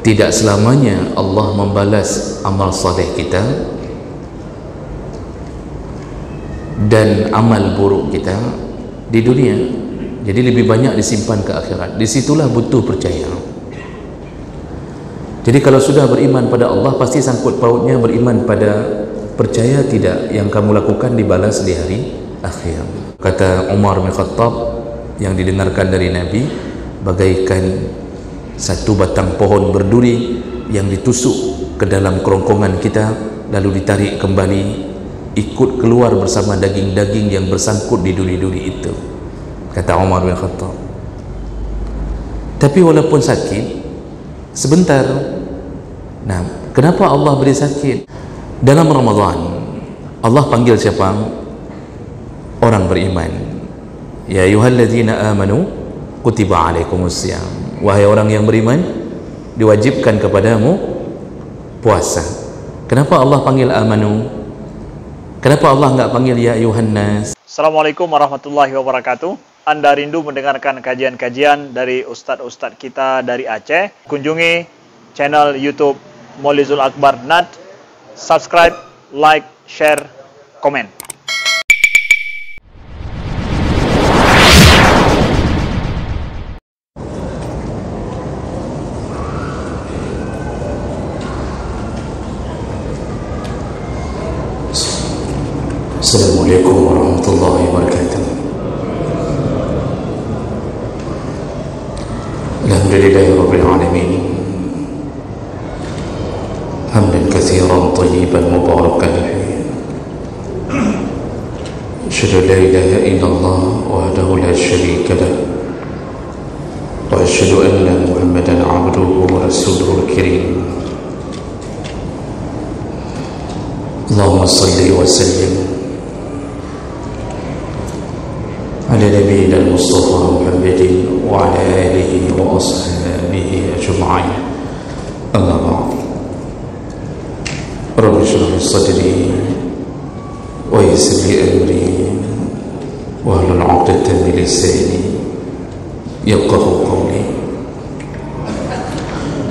tidak selamanya Allah membalas amal saleh kita dan amal buruk kita di dunia. Jadi lebih banyak disimpan ke akhirat. Disitulah butuh percaya. Jadi kalau sudah beriman pada Allah, pasti sangkut pautnya beriman pada percaya tidak yang kamu lakukan dibalas di hari akhir. Kata Umar bin Khattab yang didengarkan dari Nabi, bagaikan satu batang pohon berduri yang ditusuk ke dalam kerongkongan kita, lalu ditarik kembali, ikut keluar bersama daging-daging yang bersangkut di duri-duri itu, kata Umar bin Khattab. Tapi walaupun sakit sebentar. Nah, kenapa Allah beri sakit? Dalam Ramadan Allah panggil siapa? Orang beriman. Ya ayyuhalladzina amanu kutiba alaikumusiyam. Wahai orang yang beriman, diwajibkan kepadamu puasa. Kenapa Allah panggil amanu? Kenapa Allah enggak panggil ya ayuhan nas? Assalamualaikum warahmatullahi wabarakatuh. Anda rindu mendengarkan kajian-kajian dari ustadz-ustadz kita dari Aceh? Kunjungi channel YouTube Maulizul Akbar NAD. Subscribe, like, share, komen. Assalamualaikum warahmatullahi wabarakatuh. Alhamdulillahi rabbil alamin. Hamdan katsiran thayyiban mubarakan fihi. Asyhadu an la ilaha illallah wahdahu la syarika lah. Wa asyhadu anna Muhammadan abduhu wa rasuluhul karim. Allahumma shalli wa sallim ala nabiyyina Mustafa Muhammadin wa ala alihi wa ashabihi ajma'in. Amma ba'd. Rabbi shrah li sadri wa yassir li amri wa hlul 'uqdatam min lisani yafqahu qawli.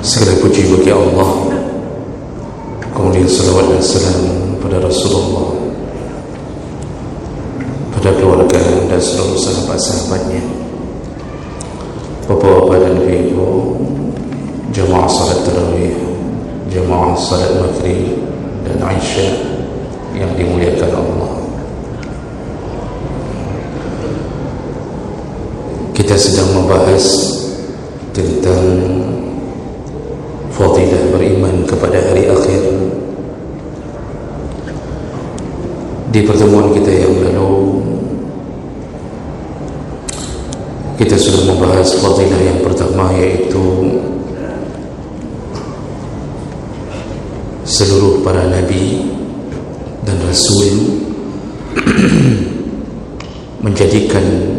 Segala puji bagi Allah, kemudian salawat dan salam pada Rasulullah, pada keluarga dan seluruh sahabat-sahabatnya, bapak-bapak dan ibu, jamaah salat tarawih, jamaah salat maghrib dan Aisyah yang dimuliakan Allah. Kita sedang membahas tentang fadilah beriman kepada hari akhir. Di pertemuan kita yang lalu kita sudah membahas fadilah yang pertama, yaitu seluruh para nabi dan rasul menjadikan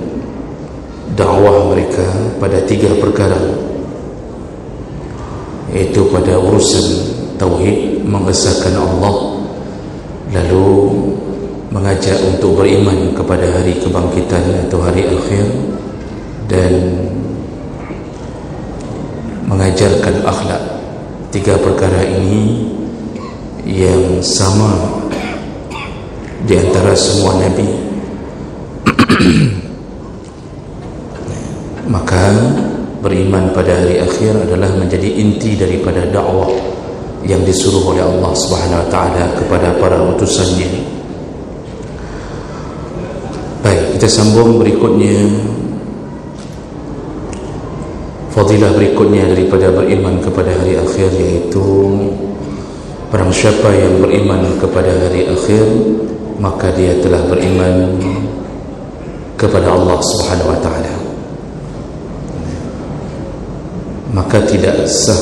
dakwah mereka pada tiga perkara, yaitu pada urusan tauhid, mengesahkan Allah, lalu mengajak untuk beriman kepada hari kebangkitan atau hari akhir, dan mengajarkan akhlak. Tiga perkara ini yang sama di antara semua nabi. Maka beriman pada hari akhir adalah menjadi inti daripada dakwah yang disuruh oleh Allah Subhanahu wa taala kepada para utusannya. Baik, kita sambung berikutnya. Fadilah berikutnya daripada beriman kepada hari akhir, yaitu barang siapa yang beriman kepada hari akhir, maka dia telah beriman kepada Allah Subhanahu wa taala. Maka tidak sah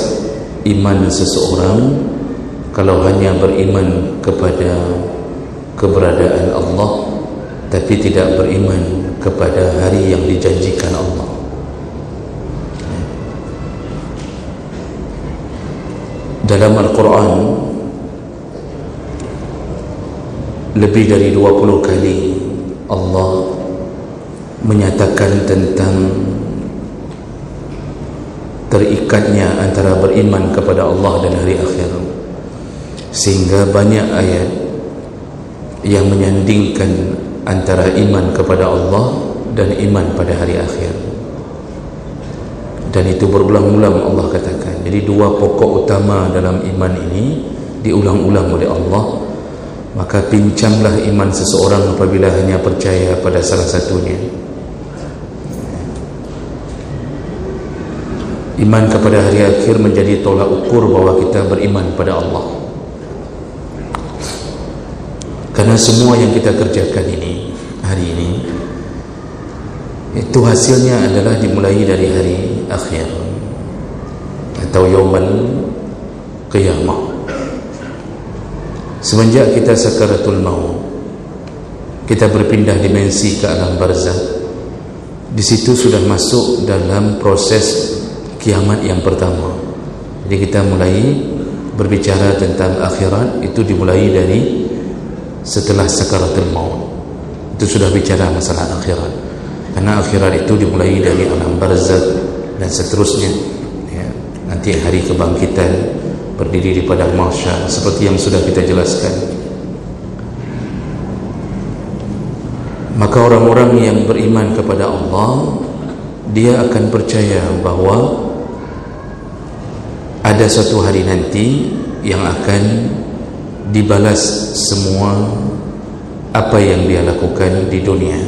iman seseorang kalau hanya beriman kepada keberadaan Allah tapi tidak beriman kepada hari yang dijanjikan Allah. Dalam Al-Quran lebih dari 20 kali Allah menyatakan tentang terikatnya antara beriman kepada Allah dan hari akhir, sehingga banyak ayat yang menyandingkan antara iman kepada Allah dan iman pada hari akhir. Dan itu berulang-ulang Allah katakan. Jadi dua pokok utama dalam iman ini diulang-ulang oleh Allah. Maka pincanglah iman seseorang apabila hanya percaya pada salah satunya. Iman kepada hari akhir menjadi tolak ukur bahwa kita beriman pada Allah. Karena semua yang kita kerjakan ini hari ini, itu hasilnya adalah dimulai dari hari akhir atau yaumul qiyamah. Semenjak kita sakaratul maut, kita berpindah dimensi ke alam barzakh. Di situ sudah masuk dalam proses kiamat yang pertama. Jadi kita mulai berbicara tentang akhirat itu dimulai dari setelah sakaratul maut. Itu sudah bicara masalah akhirat. Karena akhirat itu dimulai dari alam barzakh dan seterusnya, ya. Nanti hari kebangkitan, berdiri di padang mahsyar seperti yang sudah kita jelaskan. Maka orang-orang yang beriman kepada Allah, dia akan percaya bahwa ada suatu hari nanti yang akan dibalas semua apa yang dia lakukan di dunia.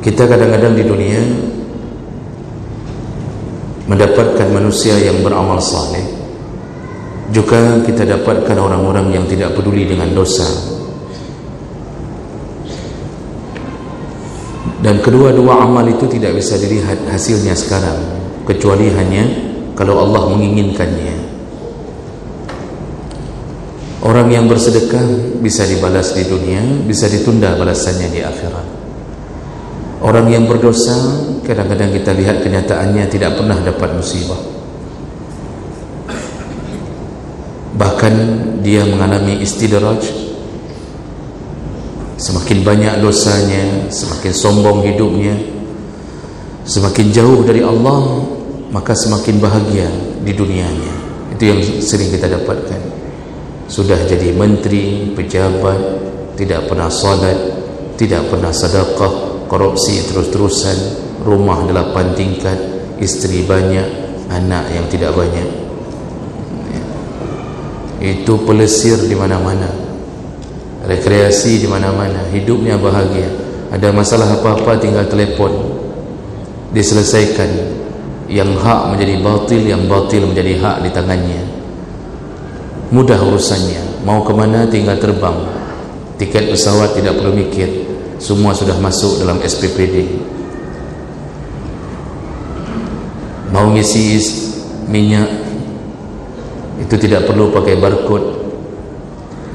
Kita kadang-kadang di dunia mendapatkan manusia yang beramal saleh, juga kita dapatkan orang-orang yang tidak peduli dengan dosa. Dan kedua-dua amal itu tidak bisa dilihat hasilnya sekarang, kecuali hanya kalau Allah menginginkannya. Orang yang bersedekah bisa dibalas di dunia, bisa ditunda balasannya di akhirat. Orang yang berdosa, kadang-kadang kita lihat kenyataannya tidak pernah dapat musibah. Bahkan dia mengalami istidraj. Semakin banyak dosanya, semakin sombong hidupnya, semakin jauh dari Allah, maka semakin bahagia di dunianya. Itu yang sering kita dapatkan. Sudah jadi menteri, pejabat, tidak pernah salat, tidak pernah sedekah, korupsi terus-terusan, rumah 8 tingkat, isteri banyak, anak yang tidak banyak. Itu pelesir di mana-mana, rekreasi di mana-mana, hidupnya bahagia. Ada masalah apa-apa tinggal telefon, diselesaikan. Yang hak menjadi batil, yang batil menjadi hak di tangannya. Mudah urusannya, mau ke mana tinggal terbang. Tiket pesawat tidak perlu mikir, semua sudah masuk dalam SPPD. Mau ngisi minyak, itu tidak perlu pakai barcode,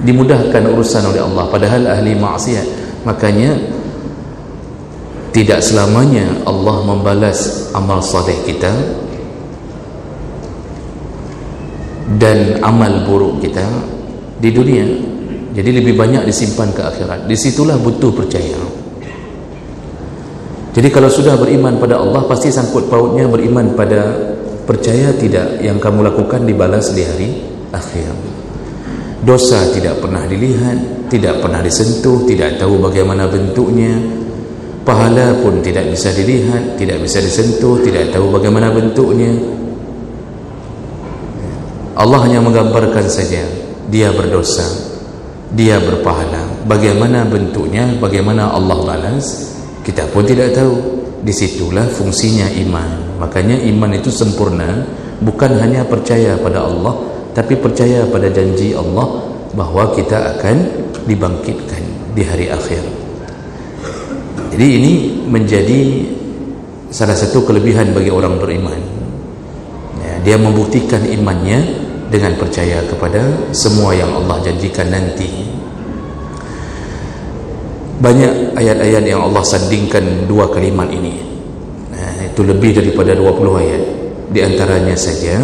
dimudahkan urusan oleh Allah. Padahal ahli maksiat. Makanya tidak selamanya Allah membalas amal saleh kita dan amal buruk kita di dunia. Jadi lebih banyak disimpan ke akhirat. Disitulah butuh percaya. Jadi kalau sudah beriman pada Allah, pasti sangkut pautnya beriman pada percaya tidak yang kamu lakukan dibalas di hari akhir. Dosa tidak pernah dilihat, tidak pernah disentuh, tidak tahu bagaimana bentuknya. Pahala pun tidak bisa dilihat, tidak bisa disentuh, tidak tahu bagaimana bentuknya. Allah hanya menggambarkan saja, dia berdosa, dia berpahala. Bagaimana bentuknya, bagaimana Allah balas, kita pun tidak tahu. Disitulah fungsinya iman. Makanya iman itu sempurna, bukan hanya percaya pada Allah, tapi percaya pada janji Allah bahwa kita akan dibangkitkan di hari akhir. Jadi ini menjadi salah satu kelebihan bagi orang beriman. Ya, dia membuktikan imannya dengan percaya kepada semua yang Allah janjikan nanti. Banyak ayat-ayat yang Allah sandingkan dua kalimat ini. Itu lebih daripada 20 ayat. Di antaranya saja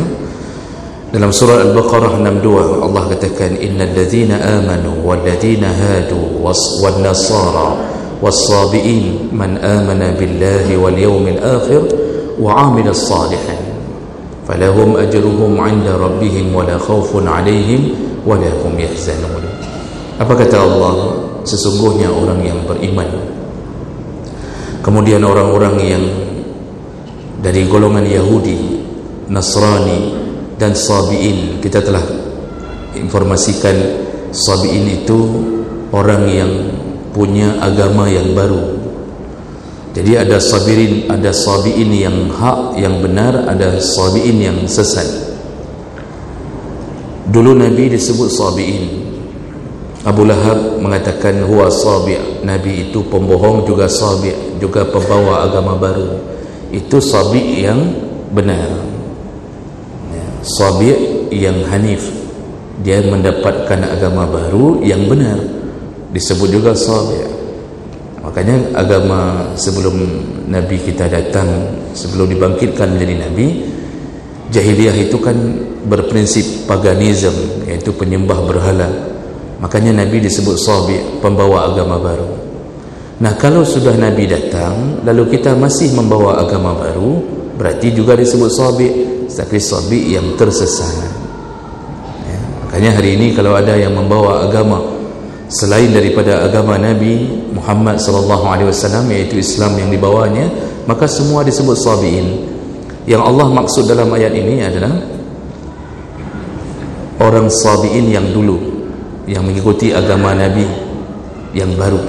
dalam surah Al-Baqarah 62 Allah katakan innal ladzina amanu wal ladzina hadu wan nasara was-sabiin man amana billahi wal yawmil akhir wa 'amila salihan falahum ajruhum 'inda rabbihim wala khaufun 'alaihim wala hum yahzanun. Apa kata Allah? Sesungguhnya orang yang beriman, kemudian orang-orang yang dari golongan Yahudi, Nasrani dan Sabi'in. Kita telah informasikan Sabi'in itu orang yang punya agama yang baru. Jadi ada Sabirin, ada Sabi'in yang hak, yang benar, ada Sabi'in yang sesat. Dulu Nabi disebut Sabi'in. Abu Lahab mengatakan huwa Sabi', Nabi itu pembohong juga Sabi', juga pembawa agama baru. Itu Sabi' yang benar, Sabi' yang hanif, dia mendapatkan agama baru yang benar, disebut juga Sabi'. Makanya agama sebelum Nabi kita datang, sebelum dibangkitkan menjadi Nabi, jahiliyah itu kan berprinsip paganism, iaitu penyembah berhala. Makanya Nabi disebut Sabi', pembawa agama baru. Nah, kalau sudah Nabi datang lalu kita masih membawa agama baru, berarti juga disebut Sabi', tapi Sabi' yang tersesat. Ya, makanya hari ini kalau ada yang membawa agama selain daripada agama Nabi Muhammad SAW, yaitu Islam yang dibawanya, maka semua disebut Sabi'in. Yang Allah maksud dalam ayat ini adalah orang Sabi'in yang dulu, yang mengikuti agama Nabi yang baru.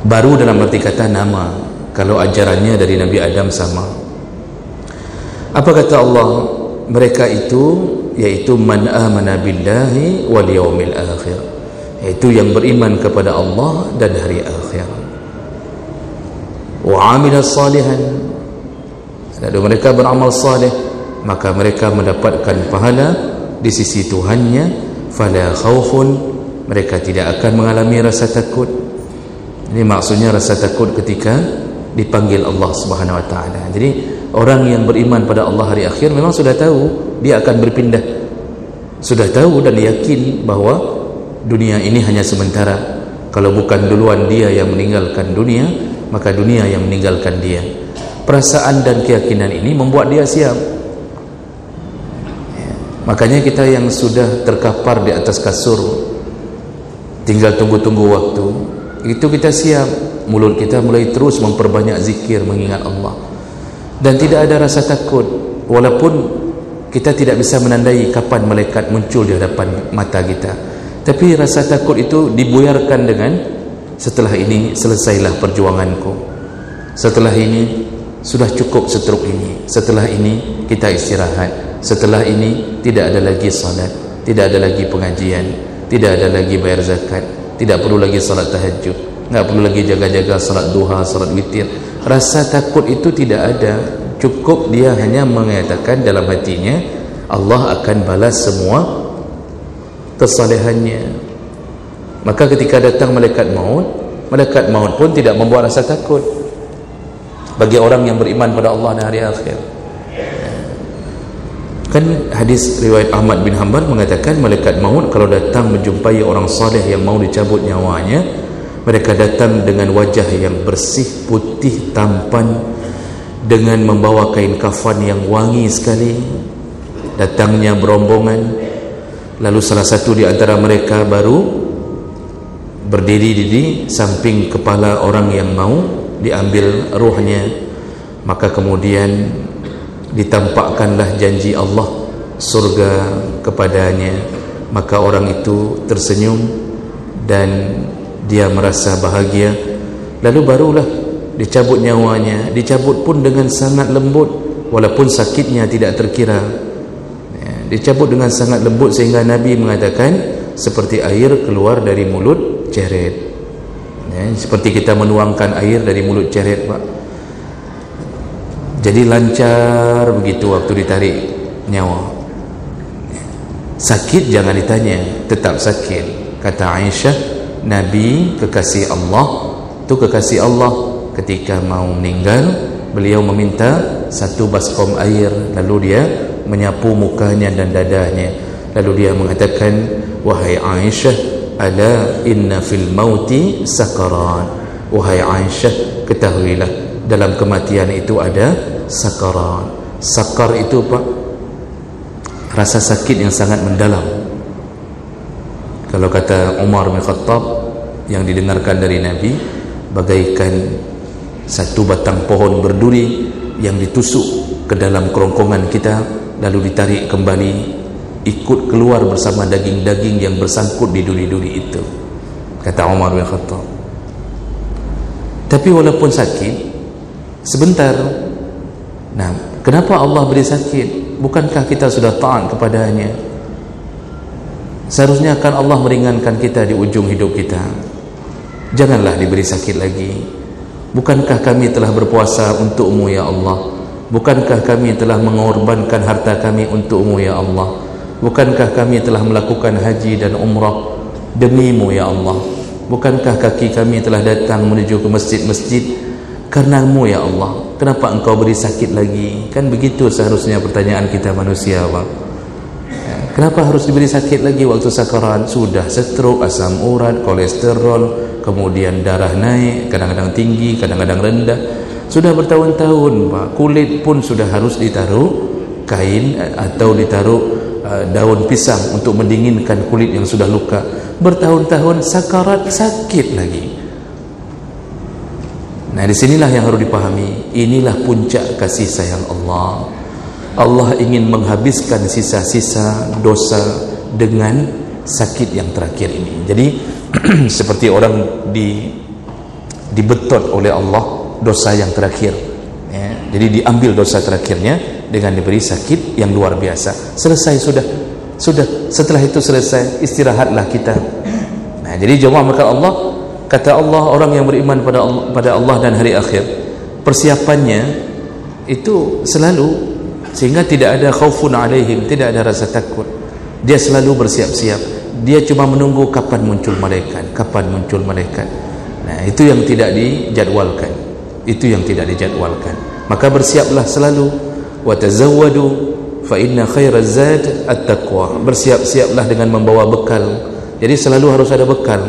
Baru dalam arti kata nama, kalau ajarannya dari Nabi Adam sama. Apa kata Allah? Mereka itu yaitu man amana billahi wal yawmil akhir, yaitu yang beriman kepada Allah dan hari akhir. Wa amila salihan, lalu mereka beramal saleh, maka mereka mendapatkan pahala di sisi Tuhannya. Fala khaufun, mereka tidak akan mengalami rasa takut. Ini maksudnya rasa takut ketika dipanggil Allah Subhanahu wa taala. Jadi orang yang beriman pada Allah hari akhir memang sudah tahu dia akan berpindah, sudah tahu dan yakin bahwa dunia ini hanya sementara. Kalau bukan duluan dia yang meninggalkan dunia, maka dunia yang meninggalkan dia. Perasaan dan keyakinan ini membuat dia siap. Makanya kita yang sudah terkapar di atas kasur, tinggal tunggu-tunggu waktu, itu kita siap. Mulut kita mulai terus memperbanyak zikir, mengingat Allah, dan tidak ada rasa takut. Walaupun kita tidak bisa menandai kapan malaikat muncul di hadapan mata kita, tapi rasa takut itu dibuyarkan dengan setelah ini selesailah perjuanganku, setelah ini sudah cukup setruk ini, setelah ini kita istirahat, setelah ini tidak ada lagi salat, tidak ada lagi pengajian, tidak ada lagi bayar zakat, tidak perlu lagi salat tahajud, tidak perlu lagi jaga-jaga salat duha, salat witir. Rasa takut itu tidak ada. Cukup dia hanya mengatakan dalam hatinya Allah akan balas semua kesalehannya. Maka ketika datang malaikat maut pun tidak membuat rasa takut bagi orang yang beriman pada Allah dan hari akhir. Kan hadis riwayat Ahmad bin Hanbal mengatakan malaikat maut kalau datang menjumpai orang saleh yang mau dicabut nyawanya, mereka datang dengan wajah yang bersih, putih, tampan, dengan membawa kain kafan yang wangi sekali. Datangnya berombongan, lalu salah satu di antara mereka baru berdiri di samping kepala orang yang mau diambil ruhnya. Maka kemudian ditampakkanlah janji Allah surga kepadanya. Maka orang itu tersenyum dan dia merasa bahagia. Lalu barulah dicabut nyawanya, dicabut pun dengan sangat lembut, walaupun sakitnya tidak terkira. Dicabut dengan sangat lembut sehingga Nabi mengatakan seperti air keluar dari mulut ceret. Seperti kita menuangkan air dari mulut ceret, Pak. Jadi lancar begitu waktu ditarik nyawa. Sakit jangan ditanya, tetap sakit. Kata Aisyah, Nabi kekasih Allah, itu kekasih Allah, ketika mau meninggal beliau meminta satu baskom air, lalu dia menyapu mukanya dan dadanya, lalu dia mengatakan, wahai Aisyah, ala inna fil mauti sakaran. Wahai Aisyah, ketahuilah dalam kematian itu ada sakaran. Sakar itu apa? Rasa sakit yang sangat mendalam. Kalau kata Umar bin Khattab yang didengarkan dari Nabi, bagaikan satu batang pohon berduri yang ditusuk ke dalam kerongkongan kita, lalu ditarik kembali, ikut keluar bersama daging-daging yang bersangkut di duri-duri itu, kata Umar bin Khattab. Tapi walaupun sakit sebentar, nah, kenapa Allah beri sakit? Bukankah kita sudah taat kepadanya? Seharusnya kan Allah meringankan kita di ujung hidup kita. Janganlah diberi sakit lagi. Bukankah kami telah berpuasa untuk-Mu ya Allah? Bukankah kami telah mengorbankan harta kami untuk-Mu ya Allah? Bukankah kami telah melakukan haji dan umrah demi-Mu ya Allah? Bukankah kaki kami telah datang menuju ke masjid-masjid karena-Mu ya Allah? Kenapa Engkau beri sakit lagi? Kan begitu seharusnya pertanyaan kita manusia, Pak. Kenapa harus diberi sakit lagi waktu sakarat? Sudah stroke, asam urat, kolesterol, kemudian darah naik, kadang-kadang tinggi, kadang-kadang rendah. Sudah bertahun-tahun, Pak. Kulit pun sudah harus ditaruh kain atau ditaruh daun pisang untuk mendinginkan kulit yang sudah luka. Bertahun-tahun sakarat, sakit lagi. Nah, disinilah yang harus dipahami. Inilah puncak kasih sayang Allah. Allah ingin menghabiskan sisa-sisa dosa dengan sakit yang terakhir ini. Jadi seperti orang dibetot oleh Allah dosa yang terakhir, ya. Jadi diambil dosa terakhirnya dengan diberi sakit yang luar biasa. Selesai sudah. Setelah itu selesai, istirahatlah kita. Nah, jadi jemaah maka Allah, kata Allah, orang yang beriman pada Allah dan hari akhir, persiapannya itu selalu, sehingga tidak ada khaufun alaihim, tidak ada rasa takut. Dia selalu bersiap-siap. Dia cuma menunggu kapan muncul malaikat, kapan muncul malaikat. Nah, itu yang tidak dijadwalkan. Itu yang tidak dijadwalkan. Maka bersiaplah selalu. Wa tazawwadu fa inna khairaz zad at-taqwa. Bersiap-siaplah dengan membawa bekal. Jadi selalu harus ada bekal.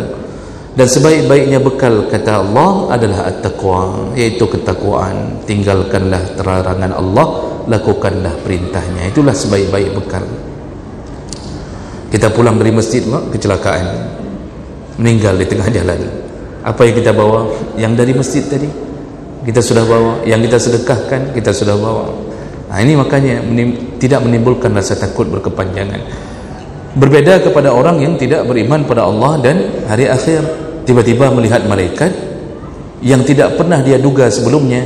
Dan sebaik-baiknya bekal, kata Allah, adalah at-taqwa, yaitu ketakwaan. Tinggalkanlah larangan Allah, lakukanlah perintahnya. Itulah sebaik-baik bekal. Kita pulang dari masjid, kecelakaan, meninggal di tengah jalan. Apa yang kita bawa? Yang dari masjid tadi kita sudah bawa, yang kita sedekahkan kita sudah bawa. Nah, ini makanya tidak menimbulkan rasa takut berkepanjangan. Berbeda kepada orang yang tidak beriman pada Allah dan hari akhir. Tiba-tiba melihat malaikat yang tidak pernah dia duga sebelumnya.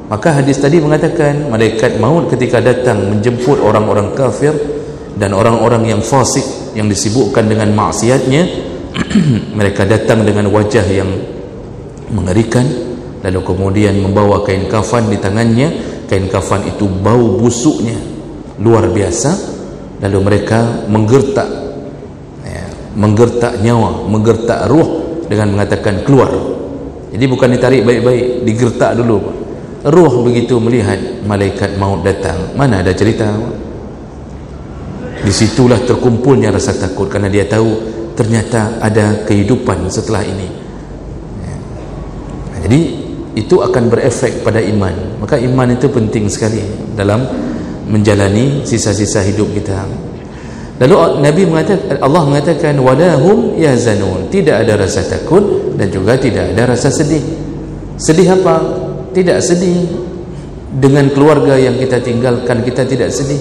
Maka hadis tadi mengatakan malaikat maut ketika datang menjemput orang-orang kafir dan orang-orang yang fasik yang disibukkan dengan maksiatnya, mereka datang dengan wajah yang mengerikan, lalu kemudian membawa kain kafan di tangannya. Kain kafan itu bau busuknya luar biasa, lalu mereka menggertak nyawa, menggertak ruh dengan mengatakan keluar. Jadi bukan ditarik baik-baik, digertak dulu. Ruh begitu melihat malaikat maut datang, mana ada cerita. Disitulah terkumpulnya rasa takut, karena dia tahu ternyata ada kehidupan setelah ini. Jadi itu akan berefek pada iman. Maka iman itu penting sekali dalam menjalani sisa-sisa hidup kita. Lalu Allah mengatakan walahum yahzanun, tidak ada rasa takut dan juga tidak ada rasa sedih. Sedih apa? Tidak sedih dengan keluarga yang kita tinggalkan, kita tidak sedih.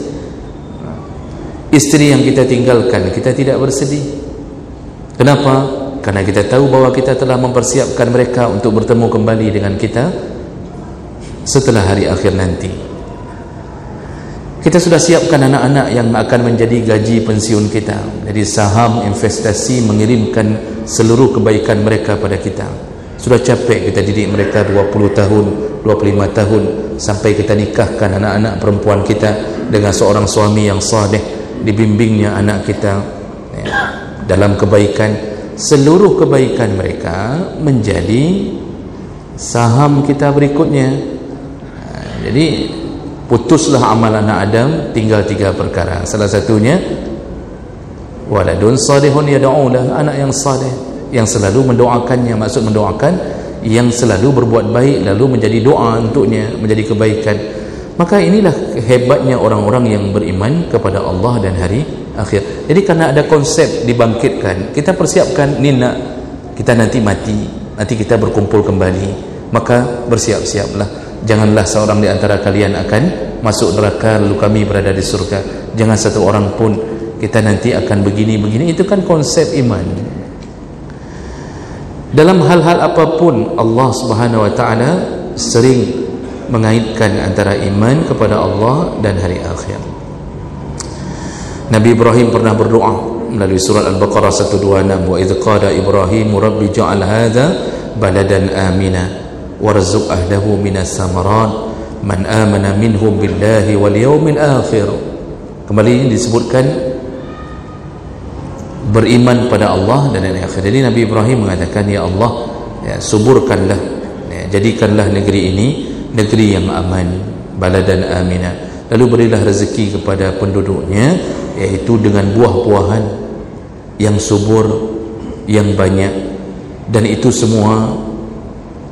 Istri yang kita tinggalkan, kita tidak bersedih. Kenapa? Karena kita tahu bahwa kita telah mempersiapkan mereka untuk bertemu kembali dengan kita setelah hari akhir nanti. Kita sudah siapkan anak-anak yang akan menjadi gaji pensiun kita. Jadi saham investasi mengirimkan seluruh kebaikan mereka pada kita. Sudah capek kita didik mereka 20 tahun, 25 tahun, sampai kita nikahkan anak-anak perempuan kita dengan seorang suami yang saleh, dibimbingnya anak kita dalam kebaikan. Seluruh kebaikan mereka menjadi saham kita berikutnya. Jadi putuslah amal anak Adam, tinggal 3 perkara. Salah satunya waladun salihun yad'ulah, anak yang saleh yang selalu mendoakannya. Maksud mendoakan yang selalu berbuat baik lalu menjadi doa untuknya, menjadi kebaikan. Maka inilah hebatnya orang-orang yang beriman kepada Allah dan hari akhir. Jadi karena ada konsep dibangkitkan, kita persiapkan nina, kita nanti mati, nanti kita berkumpul kembali, maka bersiap-siaplah. Janganlah seorang di antara kalian akan masuk neraka lalu kami berada di surga. Jangan satu orang pun kita nanti akan begini-begini. Itu kan konsep iman. Dalam hal-hal apapun Allah Subhanahu wa taala sering mengaitkan antara iman kepada Allah dan hari akhir. Nabi Ibrahim pernah berdoa melalui surat Al-Baqarah 126, wa idz qala Ibrahim rabbi ja'al hadza baladan amina warzuq ahlahu minas samarat man amana minhum billahi wal yawmil akhir. Kembali disebutkan beriman pada Allah dan hari akhir. Jadi Nabi Ibrahim mengatakan, ya Allah, ya, suburkanlah, ya, jadikanlah negeri ini negeri yang aman, baladan amina, lalu berilah rezeki kepada penduduknya, yaitu dengan buah-buahan yang subur, yang banyak, dan itu semua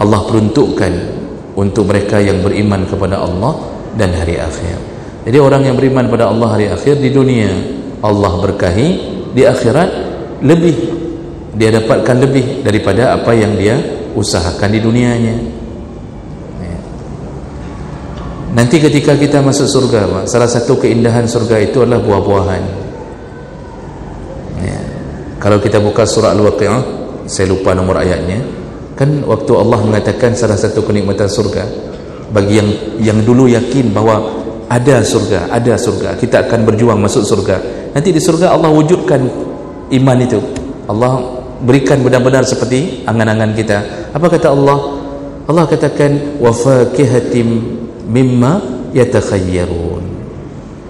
Allah peruntukkan untuk mereka yang beriman kepada Allah dan hari akhir. Jadi orang yang beriman pada Allah hari akhir, di dunia Allah berkahi, di akhirat lebih, dia dapatkan lebih daripada apa yang dia usahakan di dunianya. Nanti ketika kita masuk surga, salah satu keindahan surga itu adalah buah-buahan. Ya. Kalau kita buka surah Al-Waqi'ah, saya lupa nomor ayatnya, kan waktu Allah mengatakan salah satu kenikmatan surga bagi yang dulu yakin bahwa ada surga, kita akan berjuang masuk surga. Nanti di surga Allah wujudkan iman itu. Allah berikan benar-benar seperti angan-angan kita. Apa kata Allah? Allah katakan wa fakihatim mimma yatakhayyarun.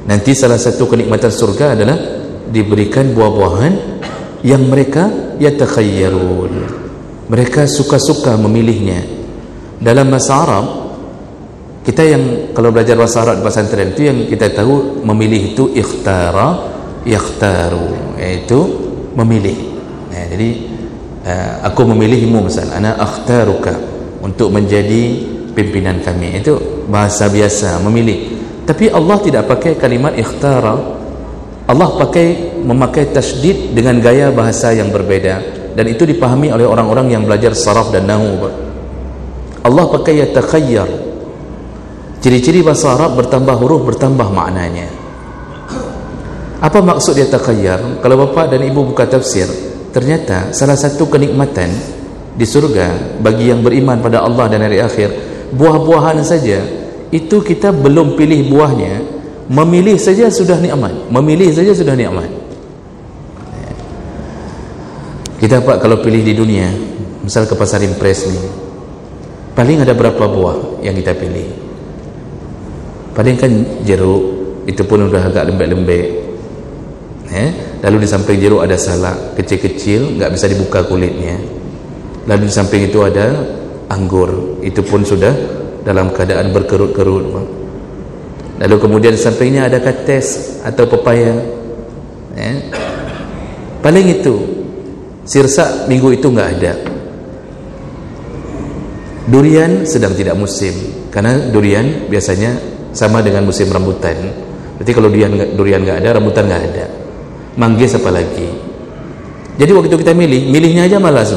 Nanti salah satu kenikmatan surga adalah diberikan buah-buahan yang mereka yatakhayyarun, mereka suka-suka memilihnya. Dalam bahasa Arab, kita yang kalau belajar bahasa Arab di pesantren itu yang kita tahu memilih itu ikhtara, yakhtaru, yaitu memilih. Nah, jadi aku memilihmu, misalnya ana akhtaruka untuk menjadi pimpinan kami, itu bahasa biasa, memilih. Tapi Allah tidak pakai kalimat ikhtara. Allah memakai tasydid dengan gaya bahasa yang berbeda, dan itu dipahami oleh orang-orang yang belajar saraf dan nahwu. Allah pakai yatakhayyar. Ciri-ciri bahasa Arab, bertambah huruf bertambah maknanya. Apa maksud yatakhayyar? Kalau bapa dan ibu buka tafsir, ternyata salah satu kenikmatan di surga bagi yang beriman pada Allah dan hari akhir, buah-buahan saja itu kita belum pilih buahnya, memilih saja sudah nikmat, memilih saja sudah nikmat. Kita Pak kalau pilih di dunia, misal ke pasar impres nih, paling ada berapa buah yang kita pilih? Paling kan jeruk, itu pun udah agak lembek-lembek. Lalu di samping jeruk ada salak kecil-kecil, nggak bisa dibuka kulitnya. Lalu di samping itu ada anggur, itu pun sudah dalam keadaan berkerut-kerut. Lalu kemudian di sampingnya ada kates atau pepaya. Paling itu sirsak minggu itu nggak ada. Durian sedang tidak musim, karena durian biasanya sama dengan musim rambutan. Berarti kalau durian nggak ada, rambutan nggak ada. Manggis apa lagi? Jadi waktu kita milihnya aja malas,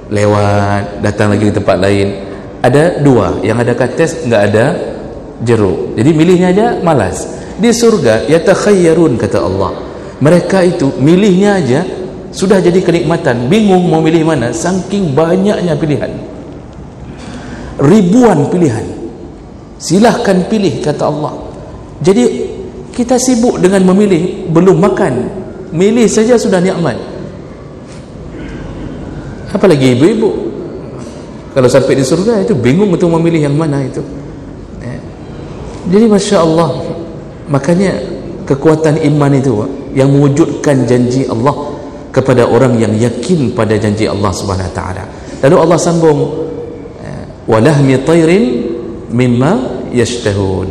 lewat, datang lagi di tempat lain. Ada dua, yang ada kates, nggak ada jeruk. Jadi milihnya aja malas. Di surga yatakhayyarun, kata Allah, mereka itu milihnya aja sudah jadi kenikmatan, bingung mau milih mana, saking banyaknya pilihan, ribuan pilihan. Silahkan pilih, kata Allah. Jadi kita sibuk dengan memilih, belum makan, milih saja sudah nikmat. Apalagi ibu-ibu, kalau sampai di surga itu bingung untuk memilih yang mana itu. Jadi Masya Allah, makanya kekuatan iman itu yang mewujudkan janji Allah kepada orang yang yakin pada janji Allah Subhanahu Wa Taala. Lalu Allah sambung, walahmi tayrin mimma yashtahun,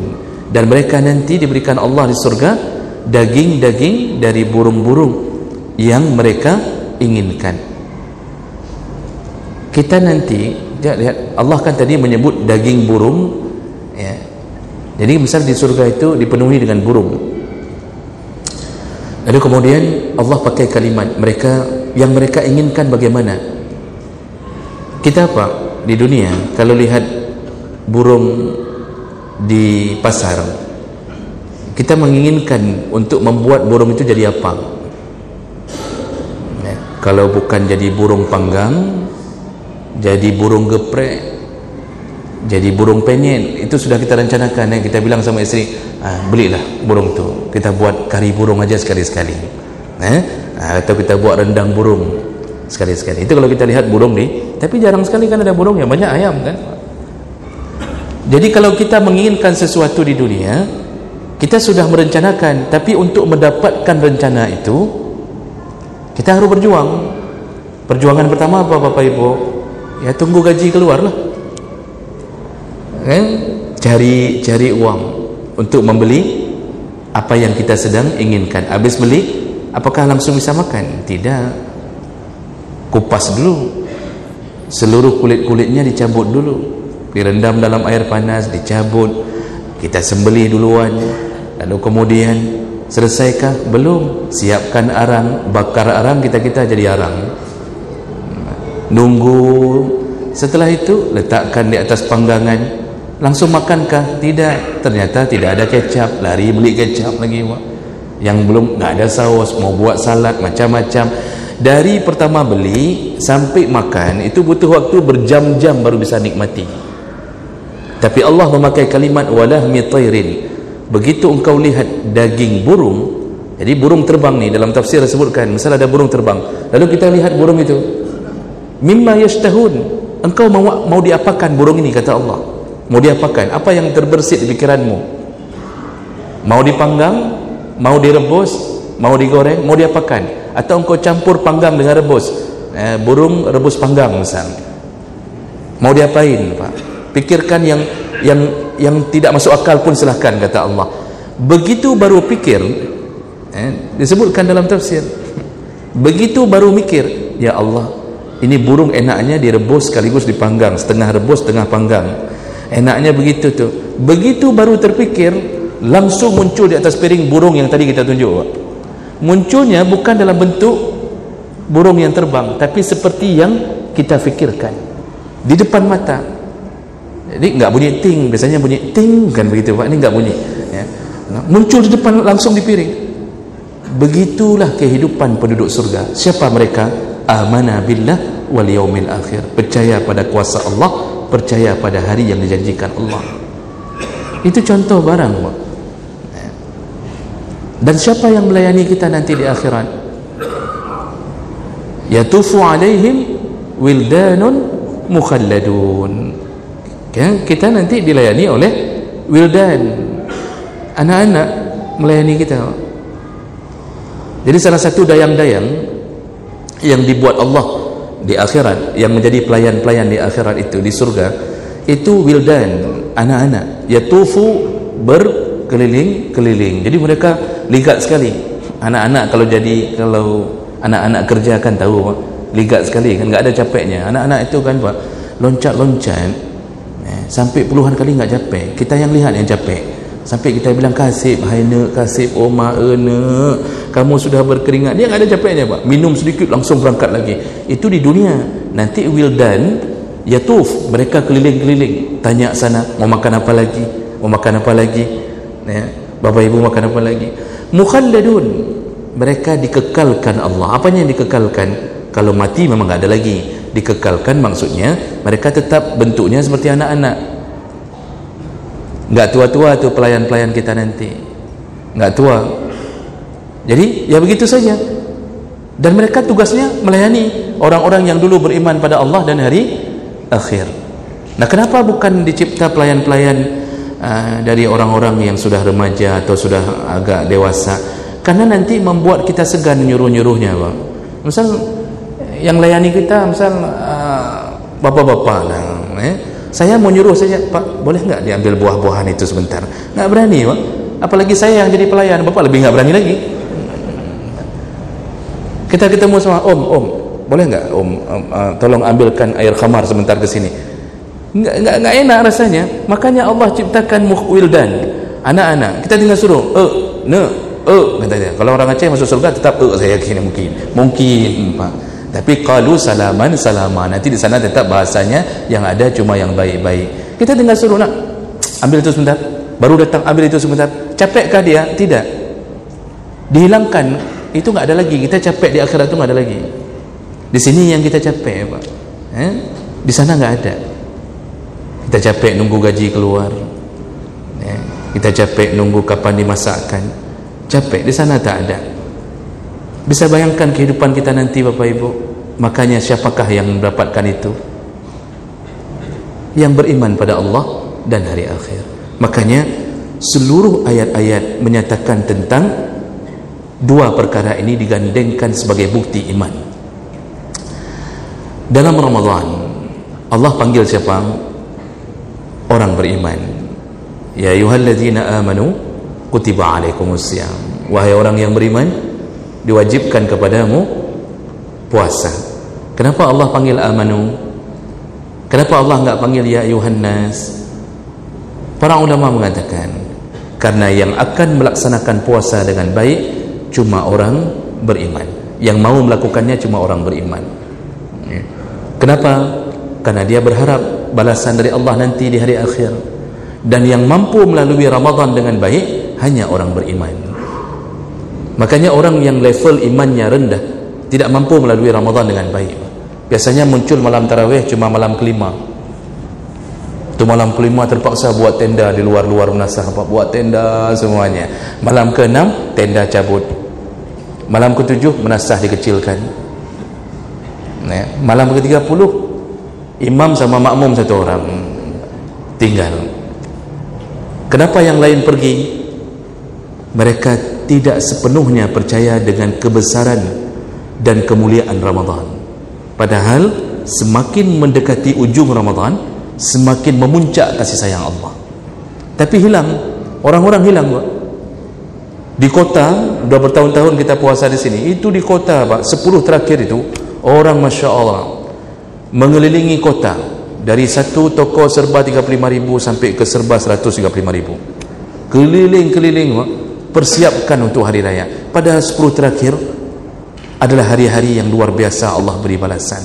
dan mereka nanti diberikan Allah di surga daging-daging dari burung-burung yang mereka inginkan. Kita nanti lihat, Allah kan tadi menyebut daging burung, ya. Jadi misal di surga itu dipenuhi dengan burung. Lalu kemudian Allah pakai kalimat mereka yang mereka inginkan bagaimana? Kita apa? Di dunia kalau lihat burung di pasar, kita menginginkan untuk membuat burung itu jadi apa? Ya, kalau bukan jadi burung panggang, jadi burung geprek, jadi burung penyet, itu sudah kita rencanakan. Ya. Kita bilang sama isteri, belilah burung tu, kita buat kari burung aja sekali-sekali, atau kita buat rendang burung sekali-sekali. Itu kalau kita lihat burung nih, tapi jarang sekali kan ada burung, yang banyak ayam kan. Jadi kalau kita menginginkan sesuatu di dunia, kita sudah merencanakan, tapi untuk mendapatkan rencana itu kita harus berjuang. Perjuangan pertama apa Bapak Ibu? Ya tunggu gaji keluar lah, cari uang untuk membeli apa yang kita sedang inginkan. Habis beli, apakah langsung bisa makan? Tidak. Kupas dulu, seluruh kulit-kulitnya dicabut dulu, direndam dalam air panas, dicabut, kita sembelih duluan, lalu kemudian selesaikah? Belum. Siapkan arang, bakar arang, kita jadi arang, nunggu. Setelah itu letakkan di atas panggangan, langsung makankah? Tidak. Ternyata tidak ada kecap, lari beli kecap lagi, yang belum, nggak ada saus, mau buat salad macam-macam. Dari pertama beli sampai makan itu butuh waktu berjam-jam baru bisa nikmati. Tapi Allah memakai kalimat walahmi tayrin. Begitu engkau lihat daging burung, jadi burung terbang nih, dalam tafsir disebutkan misal ada burung terbang, lalu kita lihat burung itu, mimma yashtahun, engkau mau diapakan burung ini, kata Allah. Mau diapakan? Apa yang terbersit di pikiranmu? Mau dipanggang, mau direbus, mau digoreng, mau diapakan? Atau engkau campur panggang dengan rebus, burung rebus panggang misal, mau diapain Pak? Pikirkan yang tidak masuk akal pun silahkan, kata Allah. Begitu baru pikir, disebutkan dalam tafsir, begitu baru mikir, ya Allah, ini burung enaknya direbus sekaligus dipanggang, setengah rebus setengah panggang, enaknya begitu tuh. Begitu baru terpikir, langsung muncul di atas piring burung yang tadi kita tunjuk, Pak. Munculnya bukan dalam bentuk burung yang terbang, tapi seperti yang kita fikirkan di depan mata. Jadi nggak bunyi ting, biasanya bunyi ting kan begitu Pak, ini nggak bunyi, ya. Muncul di depan langsung di piring. Begitulah kehidupan penduduk surga. Siapa mereka? Amana billah wal yaumil akhir, percaya pada kuasa Allah, percaya pada hari yang dijanjikan Allah. Itu contoh barang, Pak. Dan siapa yang melayani kita nanti di akhirat? Yatufu alaihim wildanun mukhalladun. Kita nanti dilayani oleh wildan, anak-anak melayani kita. Jadi salah satu dayang-dayang yang dibuat Allah di akhirat, yang menjadi pelayan-pelayan di akhirat itu, di surga, itu wildan, anak-anak. Yatufu berkeliling-keliling. Jadi mereka ligat sekali. Anak-anak kalau anak-anak kerja kan tahu Pak, ligat sekali kan, nggak ada capeknya. Anak-anak itu kan Pak, loncat-loncat sampai puluhan kali nggak capek. Kita yang lihat yang capek. Sampai kita bilang kasih, hai nak, kasih oma nak, kamu sudah berkeringat. Dia nggak ada capeknya Pak. Minum sedikit langsung berangkat lagi. Itu di dunia. Nanti wildan yatuf, mereka keliling-keliling, tanya sana, mau makan apa lagi, mau makan apa lagi, ya, Bapak Ibu makan apa lagi. Mukhalladun, mereka dikekalkan Allah. Apanya yang dikekalkan? Kalau mati memang nggak ada lagi. Dikekalkan maksudnya mereka tetap bentuknya seperti anak-anak, nggak tua-tua tuh pelayan-pelayan kita nanti, nggak tua. Jadi ya begitu saja. Dan mereka tugasnya melayani orang-orang yang dulu beriman pada Allah dan hari akhir. Nah, kenapa bukan dicipta pelayan-pelayan dari orang-orang yang sudah remaja atau sudah agak dewasa? Karena nanti membuat kita segan nyuruh-nyuruhnya, Pak. Misal yang layani kita, misal bapak-bapak lah, saya mau nyuruh saja, Pak, boleh nggak diambil buah-buahan itu sebentar? Nggak berani, Pak. Apalagi saya yang jadi pelayan, Bapak lebih nggak berani lagi. Kita ketemu sama om, boleh nggak tolong ambilkan air khamar sebentar ke sini. Nggak enak rasanya. Makanya Allah ciptakan wildan, anak-anak. Kita tinggal suruh kata dia. Kalau orang Aceh masuk surga tetap saya yakin mungkin Pak. Tapi qalu salaman salama, nanti di sana tetap bahasanya yang ada cuma yang baik-baik. Kita tinggal suruh, nak ambil itu sebentar, baru datang ambil itu sebentar. Capekkah dia? Tidak. Dihilangkan, itu nggak ada lagi. Kita capek di akhirat itu nggak ada lagi. Di sini yang kita capek, Pak. Di sana nggak ada. Kita capek nunggu gaji keluar. Kita capek nunggu kapan dimasakkan. Capek, di sana tak ada. Bisa bayangkan kehidupan kita nanti, Bapak Ibu. Makanya siapakah yang mendapatkan itu? Yang beriman pada Allah dan hari akhir. Makanya seluruh ayat-ayat menyatakan tentang dua perkara ini digandengkan sebagai bukti iman. Dalam Ramadan Allah panggil siapa? Orang beriman. Ya ayyuhalladzina amanu kutiba alaikumusiyam. Wahai orang yang beriman, diwajibkan kepadamu puasa. Kenapa Allah panggil amanu? Kenapa Allah enggak panggil ya ayuhan nas? Para ulama mengatakan karena yang akan melaksanakan puasa dengan baik cuma orang beriman. Yang mau melakukannya cuma orang beriman. Kenapa? Karena dia berharap balasan dari Allah nanti di hari akhir. Dan yang mampu melalui Ramadan dengan baik hanya orang beriman. Makanya orang yang level imannya rendah tidak mampu melalui Ramadan dengan baik. Biasanya muncul malam tarawih cuma malam kelima. Itu malam kelima terpaksa buat tenda di luar-luar menasah, buat tenda semuanya. Malam ke-6 tenda cabut. Malam ke-7 menasah dikecilkan. Malam ke-30 imam sama makmum satu orang tinggal. Kenapa yang lain pergi? Mereka tidak sepenuhnya percaya dengan kebesaran dan kemuliaan Ramadan. Padahal semakin mendekati ujung Ramadan, semakin memuncak kasih sayang Allah. Tapi hilang, orang-orang hilang, Pak. Di kota, sudah bertahun-tahun kita puasa di sini. Itu di kota, Pak, 10 terakhir itu orang Masya Allah mengelilingi kota dari satu toko serba 35.000 sampai ke serba 135.000. Keliling-keliling, Pak, persiapkan untuk hari raya. Pada 10 terakhir adalah hari-hari yang luar biasa Allah beri balasan.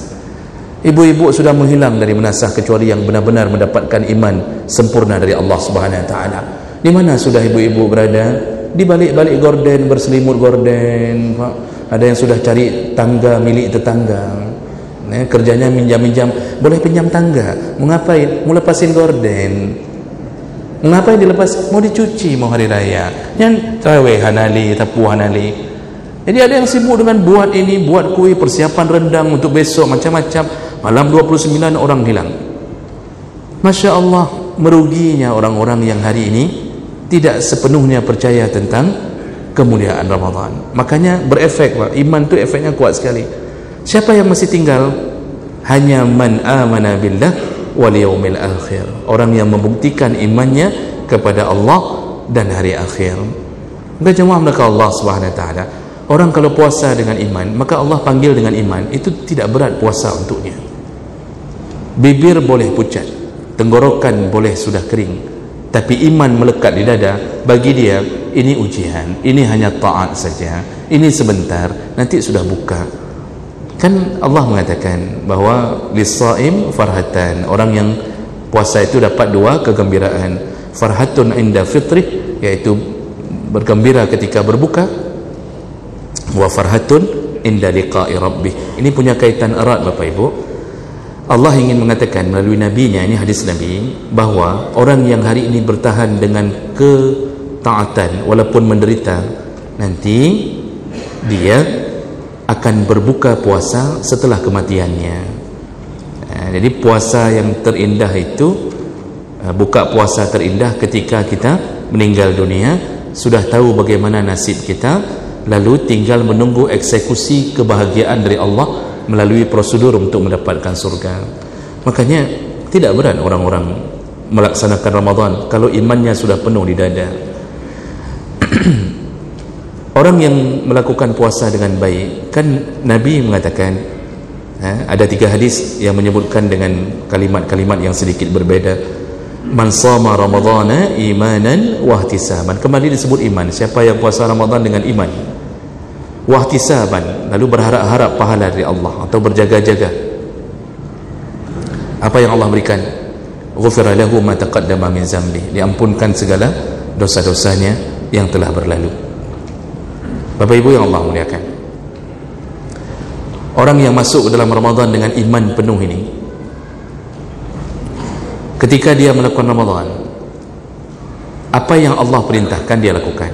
Ibu-ibu sudah menghilang dari menasah kecuali yang benar-benar mendapatkan iman sempurna dari Allah Subhanahu Wa Taala. Di mana sudah ibu-ibu berada? Di balik-balik gorden, berselimut gorden, Pak. Ada yang sudah cari tangga milik tetangga. Kerjanya minjam-minjam. Boleh pinjam tangga? Mau ngapain? Mau lepasin gorden. Mengapa dilepas? Mau dicuci, mau hari raya. Yang tarawih hanali, tapu hanali. Jadi ada yang sibuk dengan buat ini, buat kuih, persiapan rendang untuk besok, macam-macam. Malam 29 orang hilang. Masya Allah, meruginya orang-orang yang hari ini tidak sepenuhnya percaya tentang kemuliaan Ramadan. Makanya berefek, Pak. Iman itu efeknya kuat sekali. Siapa yang masih tinggal? Hanya man amana billah wal yaumil akhir. Orang yang membuktikan imannya kepada Allah dan hari akhir. Maka jemaah maka Allah Subhanahu Wa Taala, orang kalau puasa dengan iman, maka Allah panggil dengan iman. Itu tidak berat puasa untuknya. Bibir boleh pucat, tenggorokan boleh sudah kering, tapi iman melekat di dada. Bagi dia ini ujian, ini hanya taat saja, ini sebentar, nanti sudah buka. Kan Allah mengatakan bahawa lis-shaim farhatan, orang yang puasa itu dapat dua kegembiraan. Farhatun inda fitrih, yaitu bergembira ketika berbuka, wa farhatun inda liqa'i rabbih. Ini punya kaitan erat, Bapak Ibu. Allah ingin mengatakan melalui nabinya, ini hadis Nabi, bahawa orang yang hari ini bertahan dengan ketaatan walaupun menderita, nanti dia akan berbuka puasa setelah kematiannya. Jadi puasa yang terindah itu, buka puasa terindah ketika kita meninggal dunia, sudah tahu bagaimana nasib kita, lalu tinggal menunggu eksekusi kebahagiaan dari Allah melalui prosedur untuk mendapatkan surga. Makanya tidak berat orang-orang melaksanakan Ramadan kalau imannya sudah penuh di dada. Orang yang melakukan puasa dengan baik, kan Nabi mengatakan, ada 3 hadis yang menyebutkan dengan kalimat-kalimat yang sedikit berbeza. Man shama ramadhana imanan wahtisaban. Kembali disebut iman. Siapa yang puasa Ramadan dengan iman, wahtisaban, lalu berharap-harap pahala dari Allah atau berjaga-jaga, apa yang Allah berikan? Ghufira lahu ma taqaddama min zambi, diampunkan segala dosa-dosanya yang telah berlalu. Bapak Ibu yang Allah muliakan, orang yang masuk dalam Ramadan dengan iman penuh ini, ketika dia melakukan Ramadan, apa yang Allah perintahkan dia lakukan,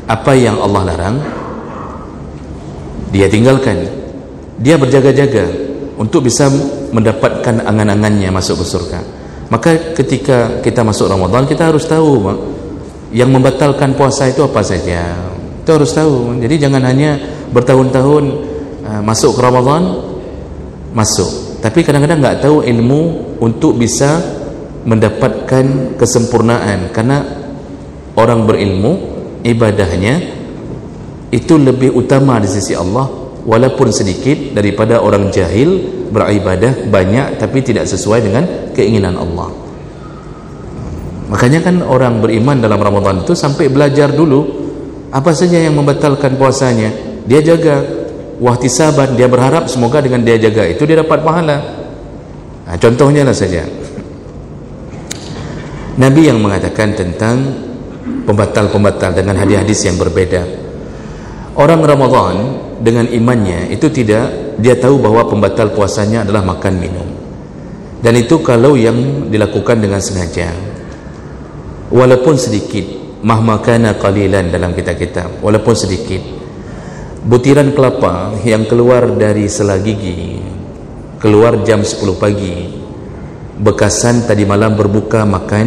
apa yang Allah larang dia tinggalkan. Dia berjaga-jaga untuk bisa mendapatkan angan-angannya masuk ke surga. Maka ketika kita masuk Ramadan, kita harus tahu yang membatalkan puasa itu apa saja. Kita harus tahu. Jadi jangan hanya bertahun-tahun masuk ke Ramadan, masuk, tapi kadang-kadang nggak tahu ilmu untuk bisa mendapatkan kesempurnaan. Karena orang berilmu, ibadahnya itu lebih utama di sisi Allah walaupun sedikit daripada orang jahil beribadah banyak tapi tidak sesuai dengan keinginan Allah. Makanya kan orang beriman dalam Ramadan itu sampai belajar dulu apa saja yang membatalkan puasanya, dia jaga. Wahtisaban, dia berharap semoga dengan dia jaga itu dia dapat pahala. Contohnya lah saja Nabi yang mengatakan tentang pembatal-pembatal dengan hadis-hadis yang berbeda. Orang Ramadan dengan imannya itu tidak, dia tahu bahwa pembatal puasanya adalah makan minum, dan itu kalau yang dilakukan dengan sengaja, walaupun sedikit, mahma kana qalilan dalam kitab-kitab, walaupun sedikit. Butiran kelapa yang keluar dari sela gigi, keluar jam 10 pagi, bekasan tadi malam berbuka makan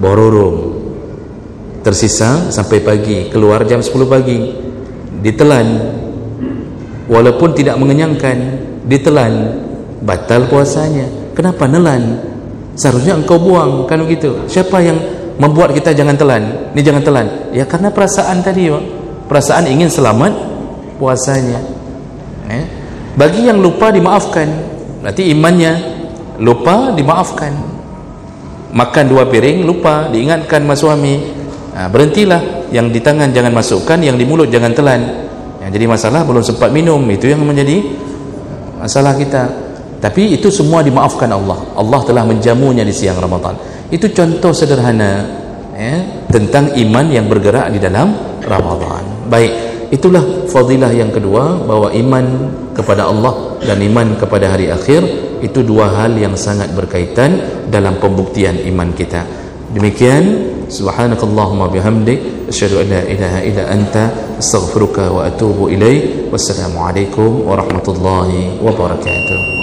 bororong, tersisa sampai pagi, keluar jam 10 pagi, ditelan, walaupun tidak mengenyangkan, ditelan, batal puasanya. Kenapa nelan? Seharusnya engkau buang, kan begitu. Siapa yang membuat kita jangan telan? Ini jangan telan. Ya karena perasaan tadi, Pak. Perasaan ingin selamat puasanya. Bagi yang lupa dimaafkan, berarti imannya lupa dimaafkan. Makan 2 piring lupa, diingatkan mas suami, berhentilah, yang di tangan jangan masukkan, yang di mulut jangan telan. Jadi masalah belum sempat minum, itu yang menjadi masalah kita. Tapi itu semua dimaafkan Allah. Allah telah menjamunya di siang Ramadan. Itu contoh sederhana tentang iman yang bergerak di dalam Ramadan. Baik, itulah fadilah yang kedua, bahwa iman kepada Allah dan iman kepada hari akhir itu 2 hal yang sangat berkaitan dalam pembuktian iman kita. Demikian, subhanakallahumma bihamdik, asyhadu an la ilaha illa anta, astaghfiruka wa atubu ilaik. Wassalamualaikum warahmatullahi wabarakatuh.